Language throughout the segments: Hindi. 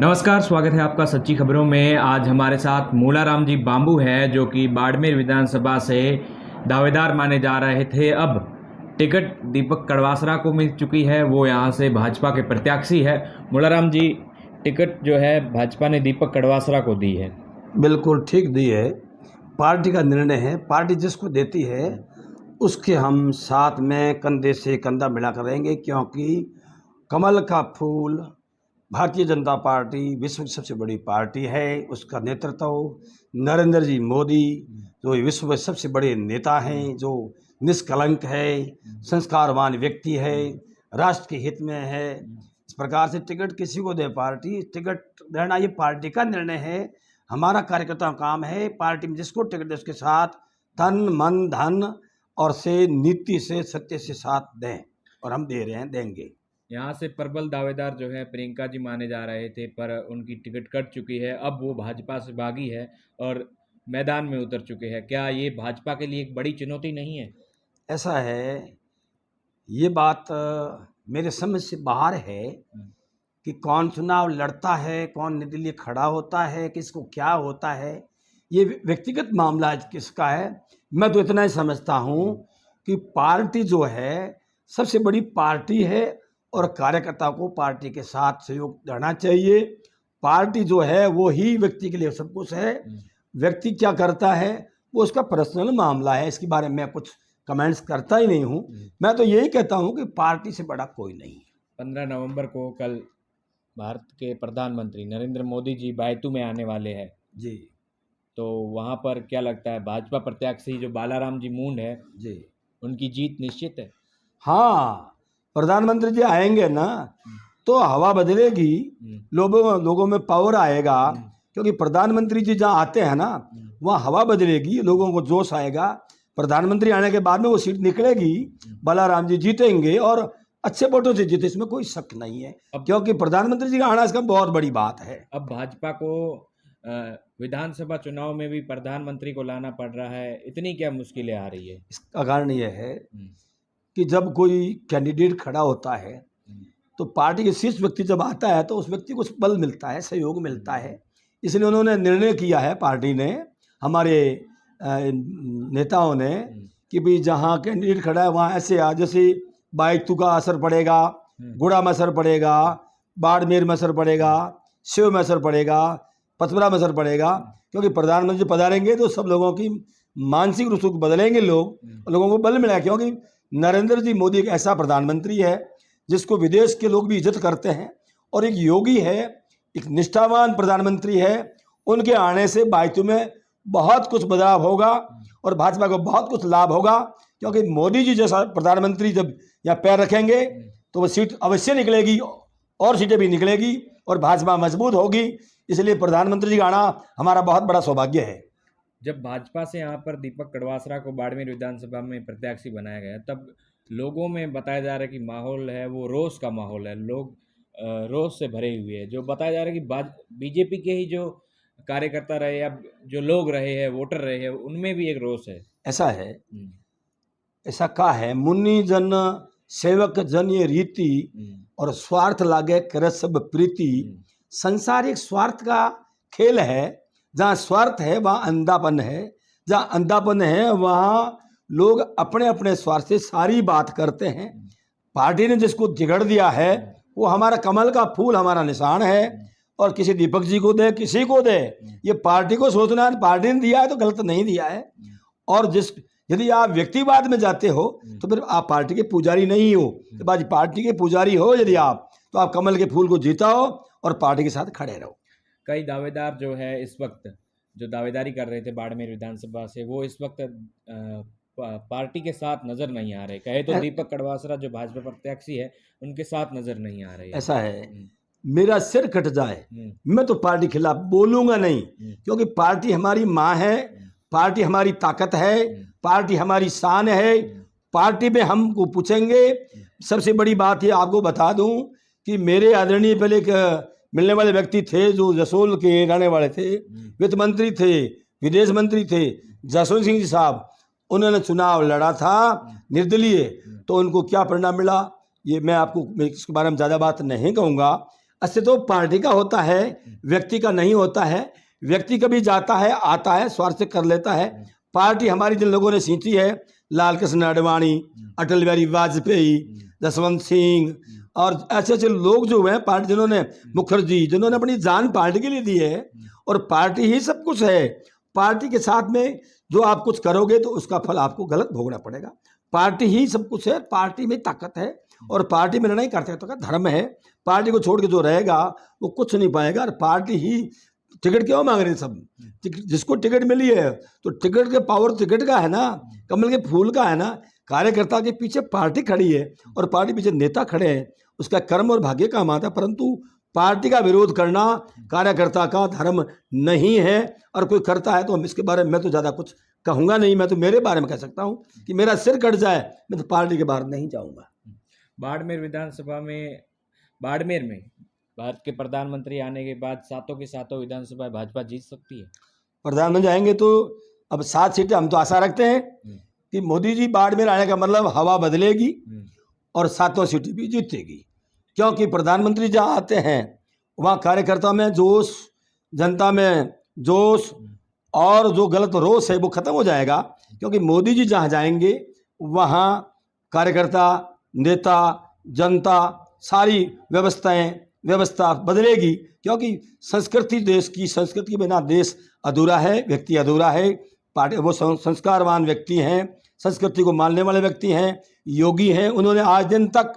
नमस्कार, स्वागत है आपका सच्ची खबरों में। आज हमारे साथ मूलाराम जी बांबू है, जो कि बाड़मेर विधानसभा से दावेदार माने जा रहे थे। अब टिकट दीपक कड़वासरा को मिल चुकी है, वो यहाँ से भाजपा के प्रत्याशी है। मूलाराम जी, टिकट जो है भाजपा ने दीपक कड़वासरा को दी है। बिल्कुल ठीक दी है। पार्टी का निर्णय है, पार्टी जिसको देती है उसके हम साथ में कंधे से कंधा मिलाकर रहेंगे, क्योंकि कमल का फूल भारतीय जनता पार्टी विश्व की सबसे बड़ी पार्टी है। उसका नेतृत्व नरेंद्र जी मोदी, जो विश्व में सबसे बड़े नेता हैं, जो निष्कलंक है, संस्कारवान व्यक्ति है, राष्ट्र के हित में है। इस प्रकार से टिकट किसी को दे पार्टी, टिकट देना ये पार्टी का निर्णय है। हमारा कार्यकर्ता का काम है पार्टी में जिसको टिकट दे उसके साथ तन मन धन और से नीति से सत्य से साथ दें, और हम दे रहे हैं, देंगे। यहाँ से प्रबल दावेदार जो है प्रियंका जी माने जा रहे थे, पर उनकी टिकट कट चुकी है। अब वो भाजपा से भागी है और मैदान में उतर चुके हैं। क्या ये भाजपा के लिए एक बड़ी चुनौती नहीं है? ऐसा है, ये बात मेरे समझ से बाहर है कि कौन चुनाव लड़ता है, कौन निर्दलीय खड़ा होता है, किसको क्या होता है, ये व्यक्तिगत मामला किसका है। मैं तो इतना ही समझता हूँ कि पार्टी जो है सबसे बड़ी पार्टी है और कार्यकर्ता को पार्टी के साथ सहयोग देना चाहिए। पार्टी जो है वो ही व्यक्ति के लिए सब कुछ है। व्यक्ति क्या करता है वो उसका पर्सनल मामला है, इसके बारे में मैं कुछ कमेंट्स करता ही नहीं हूँ। मैं तो यही कहता हूँ कि पार्टी से बड़ा कोई नहीं है। 15 नवंबर को कल भारत के प्रधानमंत्री नरेंद्र मोदी जी बैतू में आने वाले हैं जी तो वहाँ पर क्या लगता है, भाजपा प्रत्याशी जो बालाराम जी मूंड है जी उनकी जीत निश्चित है? हाँ, प्रधानमंत्री जी आएंगे ना तो हवा बदलेगी, लोगों में पावर आएगा। क्योंकि प्रधानमंत्री जी जहाँ आते हैं ना वहाँ हवा बदलेगी, लोगों को जोश आएगा। प्रधानमंत्री आने के बाद में वो सीट निकलेगी, बालाराम जी जीतेंगे और अच्छे वोटों से जीते, इसमें कोई शक नहीं है। क्योंकि प्रधानमंत्री जी का आना इसका बहुत बड़ी बात है। अब भाजपा को विधानसभा चुनाव में भी प्रधानमंत्री को लाना पड़ रहा है, इतनी क्या मुश्किलें आ रही है? इसका कारण यह है कि जब कोई कैंडिडेट खड़ा होता है तो पार्टी के शीर्ष व्यक्ति जब आता है तो उस व्यक्ति को बल मिलता है, सहयोग मिलता है। इसलिए उन्होंने निर्णय किया है, पार्टी ने, हमारे नेताओं ने, कि भाई जहाँ कैंडिडेट खड़ा है वहाँ ऐसे जैसे बाइतू का असर पड़ेगा, गुड़ा में असर पड़ेगा, बाड़मेर में असर पड़ेगा, शिव में असर पड़ेगा, पचमढ़ा में असर पड़ेगा। क्योंकि प्रधानमंत्री पधारेंगे तो सब लोगों की मानसिक रूप से बदलेंगे, लोगों को बल मिला। क्योंकि नरेंद्र जी मोदी एक ऐसा प्रधानमंत्री है जिसको विदेश के लोग भी इज्जत करते हैं, और एक योगी है, एक निष्ठावान प्रधानमंत्री है। उनके आने से बायतू में बहुत कुछ बदलाव होगा और भाजपा को बहुत कुछ लाभ होगा। क्योंकि मोदी जी जैसा प्रधानमंत्री जब यहाँ पैर रखेंगे तो वो सीट अवश्य निकलेगी और सीटें भी निकलेगी और भाजपा मजबूत होगी। इसलिए प्रधानमंत्री जी का आना हमारा बहुत बड़ा सौभाग्य है। जब भाजपा से यहाँ पर दीपक कड़वासरा को बाड़मेर विधानसभा में प्रत्याशी बनाया गया, तब लोगों में बताया जा रहा है कि माहौल है वो रोष का माहौल है, लोग रोष से भरे हुए हैं। जो बताया जा रहा है कि बीजेपी के ही जो कार्यकर्ता रहे या जो लोग रहे हैं, वोटर रहे हैं, उनमें भी एक रोष है। ऐसा है, ऐसा का है, मुनि जन सेवक जन ये रीति और स्वार्थ लागे कर सब प्रीति। संसार एक स्वार्थ का खेल है, जहाँ स्वार्थ है वहाँ अंधापन है, जहाँ अंधापन है वहाँ लोग अपने अपने स्वार्थ से सारी बात करते हैं। पार्टी ने जिसको जिगड़ दिया है वो हमारा कमल का फूल, हमारा निशान है। और किसी दीपक जी को दे, किसी को दे, ये पार्टी को सोचना है, पार्टी ने दिया है तो गलत नहीं दिया है। और यदि आप व्यक्तिवाद में जाते हो तो फिर आप पार्टी के पुजारी नहीं हो। तो बाजी पार्टी के पुजारी हो यदि आप, तो आप कमल के फूल को जीताओ और पार्टी के साथ खड़े रहो। कई दावेदार जो है इस वक्त जो दावेदारी कर रहे थे बाड़मेर विधानसभा से, वो इस वक्त पार्टी के साथ नजर नहीं आ रहे। कहे तो दीपक कड़वासरा जो भाजपा प्रत्याशी है उनके साथ नजर नहीं आ रहे। ऐसा है, मेरा सिर कट जाए मैं तो पार्टी के खिलाफ बोलूंगा नहीं। क्योंकि पार्टी हमारी माँ है, पार्टी हमारी ताकत है, पार्टी हमारी शान है। पार्टी में हमको पूछेंगे। सबसे बड़ी बात ये आपको बता दूं कि मेरे आदरणीय पहले एक मिलने वाले व्यक्ति थे जो जसोल के रहने वाले थे, वित्त मंत्री थे, विदेश मंत्री थे, जसवंत सिंह जी साहब। उन्होंने चुनाव लड़ा था निर्दलीय, तो उनको क्या परिणाम मिला ये मैं आपको इसके बारे में ज़्यादा बात नहीं कहूँगा। अस्तित्व पार्टी का होता है, व्यक्ति का नहीं होता है। व्यक्ति कभी जाता है, आता है, स्वार्थ से कर लेता है। पार्टी हमारी जिन लोगों ने सींची है, लाल कृष्ण आडवाणी, अटल बिहारी वाजपेयी, जसवंत सिंह और ऐसे ऐसे लोग जो हैं पार्टी, जिन्होंने मुखर्जी, जिन्होंने अपनी जान पार्टी के लिए दी है, और पार्टी ही सब कुछ है। पार्टी के साथ में जो आप कुछ करोगे तो उसका फल आपको गलत भोगना पड़ेगा। पार्टी ही सब कुछ है, पार्टी में ताकत है, और पार्टी में निर्णय करते तो का धर्म है। पार्टी को छोड़ के जो रहेगा वो कुछ नहीं पाएगा। और पार्टी ही टिकट क्यों मांग रहे हैं सब? जिसको टिकट मिली है तो टिकट के पावर टिकट का है ना, कमल के फूल का है ना। कार्यकर्ता के पीछे पार्टी खड़ी है और पार्टी पीछे नेता खड़े हैं, उसका कर्म और भाग्य का माता। परंतु पार्टी का विरोध करना कार्यकर्ता का धर्म नहीं है। और कोई करता है तो हम इसके बारे में मैं तो ज़्यादा कुछ कहूँगा नहीं। मैं तो मेरे बारे में कह सकता हूँ कि मेरा सिर कट जाए, मैं तो पार्टी के बाहर नहीं जाऊँगा। बाड़मेर विधानसभा में, बाड़मेर में भारत के प्रधानमंत्री आने के बाद सातों की सातों विधानसभा भाजपा जीत सकती है। प्रधानमंत्री आएंगे तो अब 7 सीटें हम तो आशा रखते हैं कि मोदी जी बाड़मेर आने का मतलब हवा बदलेगी और 7 सीटें भी जीतेगी। क्योंकि प्रधानमंत्री जहाँ आते हैं वहाँ कार्यकर्ता में जोश, जनता में जोश और जो गलत रोष है वो खत्म हो जाएगा। क्योंकि मोदी जी जहाँ जाएंगे वहाँ कार्यकर्ता, नेता, जनता, सारी व्यवस्था बदलेगी। क्योंकि संस्कृति, देश की संस्कृति के बिना देश अधूरा है, व्यक्ति अधूरा है। पार्टी वो संस्कारवान व्यक्ति हैं, संस्कृति को मानने वाले व्यक्ति हैं, योगी हैं। उन्होंने आज दिन तक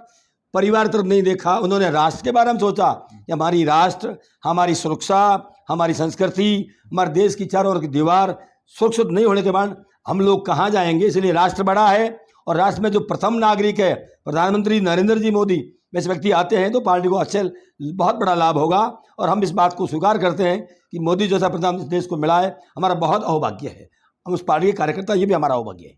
परिवार तरफ नहीं देखा, उन्होंने राष्ट्र के बारे में सोचा कि हमारी राष्ट्र, हमारी सुरक्षा, हमारी संस्कृति, हमारे देश की चारों ओर की दीवार सुरक्षित नहीं होने के बाद हम लोग कहाँ जाएंगे। इसलिए राष्ट्र बड़ा है और राष्ट्र में जो प्रथम नागरिक है प्रधानमंत्री नरेंद्र जी मोदी वैसे व्यक्ति आते हैं तो पार्टी को अच्छे बहुत बड़ा लाभ होगा। और हम इस बात को स्वीकार करते हैं कि मोदी जैसा प्रधानमंत्री देश को मिला है, हमारा बहुत अहोभाग्य है। हम उस पार्टी के कार्यकर्ता, ये भी हमारा अहोभाग्य है।